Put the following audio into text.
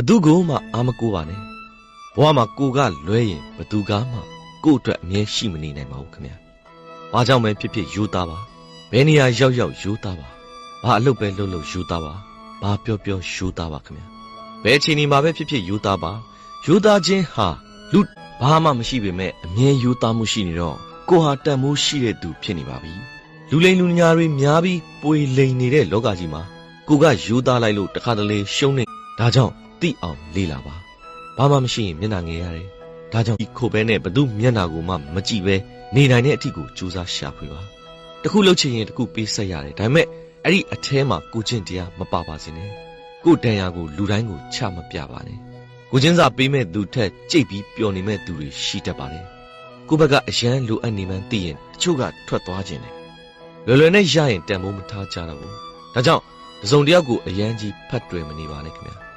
သူကိုမှအာမကိုပါနဲ့ဘဝမှာကိုကလွဲရင်ဘသူကမှကို့အတွက်အမြဲရှိမနေနိုင်ပါဘူးခင်ဗျာဘာကြောင့်ပဲဖြစ်ဖြစ်ယူသားပါဘယ်နေရာရောက်ရောက်ယူသားပါဘာအလုပ်ပဲလုပ်လို့ယူသားပါဘာပြောပြောယူသားပါခင်ဗျာဘယ်အချိန်ဒီမှာပဲဖြစ်ဖြစ်ယူသားပါယူသားခြင်းဟာလူဘာမှမရှိပေမဲ့အမြဲယူသားမှုရှိနေတော့ကိုဟာတန်မိုးရှိတဲ့သူဖြစ်နေပါပြီလူလိမ်လူညာတွေများပြီးပွေလိမ်နေတဲ့လောကကြီးမှာကိုကယူသားလိုက်လို့တခါတလေရှုံးနေဒါကြောင့်သိအောင်လေးလာပါဘာမှမရှိရင်မျက်နှာငယ်ရတယ်ဒါကြောင့်ဒီခိုပဲနဲ့ဘသူမျက်နှာကိုမှမကြည့်ပဲနေနိုင်တဲ့အထီကိုကြိုးစားရှာဖွေပါတခုလှုပ်ချင်ရင်တခုပေးဆက်ရတယ်ဒါပေမဲ့အဲ့ဒီအထဲမှာကိုချင်းတရားမပါပါစေနဲ့ကိုတန်ရာကိုလူတိုင်းကိုချမပြပါနဲ့ကိုချင်းစာပေးမဲ့သူထက်ကြိတ်ပြီးပျော်နေမဲ့သူတွေရှိတတ်ပါတယ်ကိုဘက်ကအရန်လိုအပ်နေမှန်းသိရင်တချို့ကထွက်သွားခြင်းတယ်လွယ်လွယ်နဲ့ရရင်တန်ဖိုးမထားကြတော့ဘူးဒါကြောင့်တစုံတစ်ယောက်ကိုအရန်ကြီးဖတ်တွယ်မနေပါနဲ့ခင်ဗျာ